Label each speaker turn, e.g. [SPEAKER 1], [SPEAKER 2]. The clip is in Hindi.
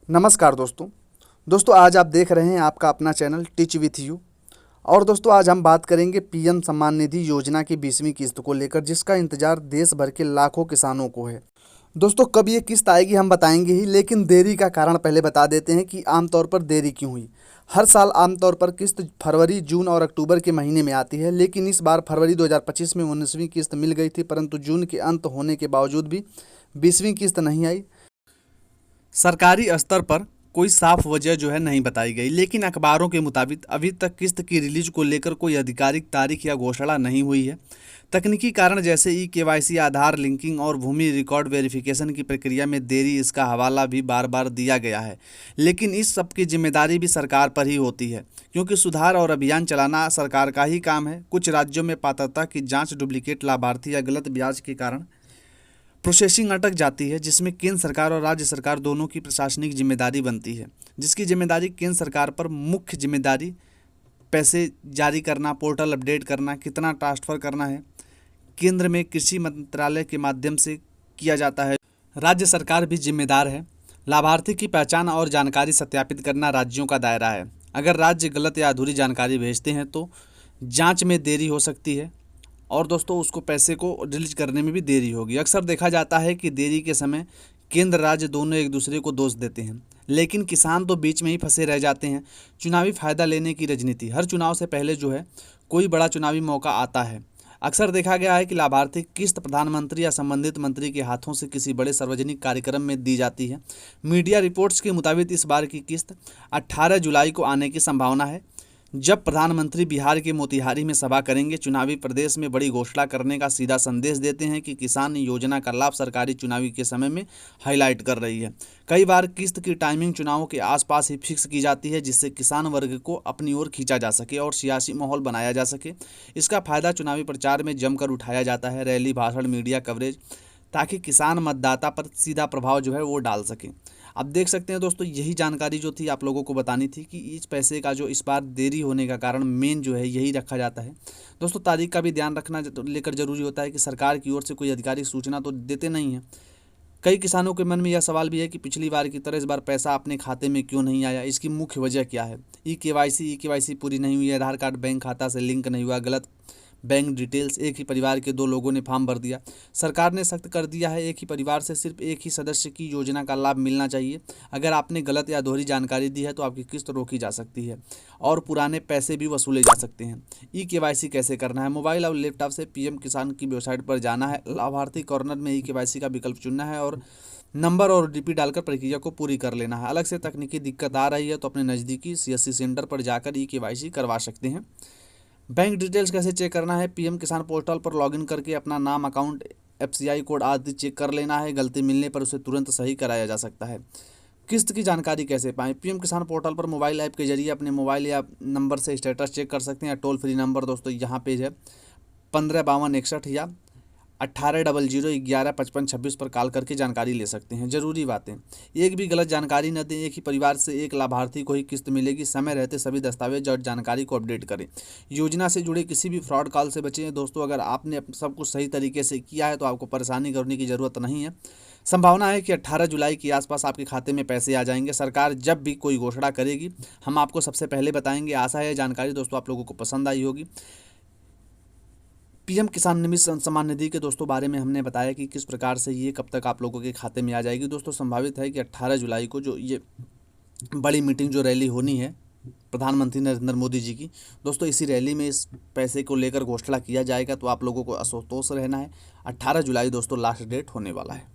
[SPEAKER 1] नमस्कार दोस्तों आज आप देख रहे हैं आपका अपना चैनल टीच विथ यू। और दोस्तों आज हम बात करेंगे पीएम सम्मान निधि योजना की 20वीं किस्त को लेकर, जिसका इंतजार देश भर के लाखों किसानों को है। दोस्तों कब ये किस्त आएगी हम बताएंगे ही, लेकिन देरी का कारण पहले बता देते हैं कि आमतौर पर देरी क्यों हुई। हर साल आमतौर पर किस्त फरवरी, जून और अक्टूबर के महीने में आती है, लेकिन इस बार फरवरी 2025 में 19वीं किस्त मिल गई थी, परंतु जून के अंत होने के बावजूद भी 20वीं किस्त नहीं आई। सरकारी स्तर पर कोई साफ वजह जो है नहीं बताई गई, लेकिन अखबारों के मुताबिक अभी तक किस्त की रिलीज को लेकर कोई आधिकारिक तारीख या घोषणा नहीं हुई है। तकनीकी कारण जैसे केवाईसी, आधार लिंकिंग और भूमि रिकॉर्ड वेरिफिकेशन की प्रक्रिया में देरी, इसका हवाला भी बार बार दिया गया है। लेकिन इस सब की जिम्मेदारी भी सरकार पर ही होती है, क्योंकि सुधार और अभियान चलाना सरकार का ही काम है। कुछ राज्यों में पात्रता की जाँच, डुप्लीकेट लाभार्थी या गलत ब्याज के कारण प्रोसेसिंग अटक जाती है, जिसमें केंद्र सरकार और राज्य सरकार दोनों की प्रशासनिक जिम्मेदारी बनती है। जिसकी जिम्मेदारी केंद्र सरकार पर मुख्य जिम्मेदारी पैसे जारी करना, पोर्टल अपडेट करना, कितना ट्रांसफ़र करना है, केंद्र में कृषि मंत्रालय के माध्यम से किया जाता है। राज्य सरकार भी जिम्मेदार है। लाभार्थी की पहचान और जानकारी सत्यापित करना राज्यों का दायरा है। अगर राज्य गलत या अधूरी जानकारी भेजते हैं तो जाँच में देरी हो सकती है और दोस्तों उसको पैसे को रिलीज करने में भी देरी होगी। अक्सर देखा जाता है कि देरी के समय केंद्र राज्य दोनों एक दूसरे को दोष देते हैं, लेकिन किसान तो बीच में ही फंसे रह जाते हैं। चुनावी फ़ायदा लेने की राजनीति, हर चुनाव से पहले जो है कोई बड़ा चुनावी मौका आता है। अक्सर देखा गया है कि लाभार्थी किस्त प्रधानमंत्री या संबंधित मंत्री के हाथों से किसी बड़े सार्वजनिक कार्यक्रम में दी जाती है। मीडिया रिपोर्ट्स के मुताबिक इस बार की किस्त 18 जुलाई को आने की संभावना है, जब प्रधानमंत्री बिहार के मोतिहारी में सभा करेंगे। चुनावी प्रदेश में बड़ी घोषणा करने का सीधा संदेश देते हैं कि किसान योजना का लाभ सरकारी चुनावी के समय में हाईलाइट कर रही है। कई बार किस्त की टाइमिंग चुनावों के आसपास ही फिक्स की जाती है, जिससे किसान वर्ग को अपनी ओर खींचा जा सके और सियासी माहौल बनाया जा सके। इसका फायदा चुनावी प्रचार में जमकर उठाया जाता है, रैली, भाषण, मीडिया कवरेज, ताकि किसान मतदाता पर सीधा प्रभाव जो है वो डाल सकें। आप देख सकते हैं दोस्तों, यही जानकारी जो थी आप लोगों को बतानी थी कि इस पैसे का जो इस बार देरी होने का कारण मेन जो है यही रखा जाता है। दोस्तों तारीख का भी ध्यान रखना लेकर जरूरी होता है कि सरकार की ओर से कोई आधिकारिक सूचना तो देते नहीं है। कई किसानों के मन में यह सवाल भी है कि पिछली बार की तरह इस बार पैसा अपने खाते में क्यों नहीं आया। इसकी मुख्य वजह क्या है? ई केवाईसी पूरी नहीं हुई, आधार कार्ड बैंक खाता से लिंक नहीं हुआ, गलत बैंक डिटेल्स, एक ही परिवार के 2 लोगों ने फॉर्म भर दिया। सरकार ने सख्त कर दिया है, एक ही परिवार से सिर्फ एक ही सदस्य की योजना का लाभ मिलना चाहिए। अगर आपने गलत या दोहरी जानकारी दी है तो आपकी किस्त रोकी जा सकती है और पुराने पैसे भी वसूले जा सकते हैं। ई केवाईसी कैसे करना है? मोबाइल और लैपटॉप से पीएम किसान की वेबसाइट पर जाना है, लाभार्थी कॉर्नर में ई केवाईसी का विकल्प चुनना है और नंबर और ओटीपी डालकर प्रक्रिया को पूरी कर लेना है। अलग से तकनीकी दिक्कत आ रही है तो अपने नज़दीकी सीएससी सेंटर पर जाकर ई केवाईसी करवा सकते हैं। बैंक डिटेल्स कैसे चेक करना है? पीएम किसान पोर्टल पर लॉगिन करके अपना नाम, अकाउंट, एफसीआई कोड आदि चेक कर लेना है। गलती मिलने पर उसे तुरंत सही कराया जा सकता है। किस्त की जानकारी कैसे पाएं? पीएम किसान पोर्टल पर मोबाइल ऐप के जरिए अपने मोबाइल या नंबर से स्टेटस चेक कर सकते हैं। टोल फ्री नंबर दोस्तों यहाँ पे है 155261 या 1800115526 पर कॉल करके जानकारी ले सकते हैं। जरूरी बातें, एक भी गलत जानकारी न दें। एक ही परिवार से एक लाभार्थी को ही किस्त मिलेगी। समय रहते सभी दस्तावेज और जानकारी को अपडेट करें। योजना से जुड़े किसी भी फ्रॉड कॉल से बचें। दोस्तों अगर आपने सब कुछ सही तरीके से किया है तो आपको परेशानी करने की ज़रूरत नहीं है। संभावना है कि 18 जुलाई के आसपास आपके खाते में पैसे आ जाएंगे। सरकार जब भी कोई घोषणा करेगी हम आपको सबसे पहले बताएंगे। आशा है जानकारी दोस्तों आप लोगों को पसंद आई होगी। पीएम किसान सम्मान निधि के दोस्तों बारे में हमने बताया कि किस प्रकार से ये कब तक आप लोगों के खाते में आ जाएगी। दोस्तों संभावित है कि 18 जुलाई को जो ये बड़ी मीटिंग, जो रैली होनी है प्रधानमंत्री नरेंद्र मोदी जी की, दोस्तों इसी रैली में इस पैसे को लेकर घोषणा किया जाएगा। तो आप लोगों को असंतोष रहना है। 18 जुलाई दोस्तों लास्ट डेट होने वाला है।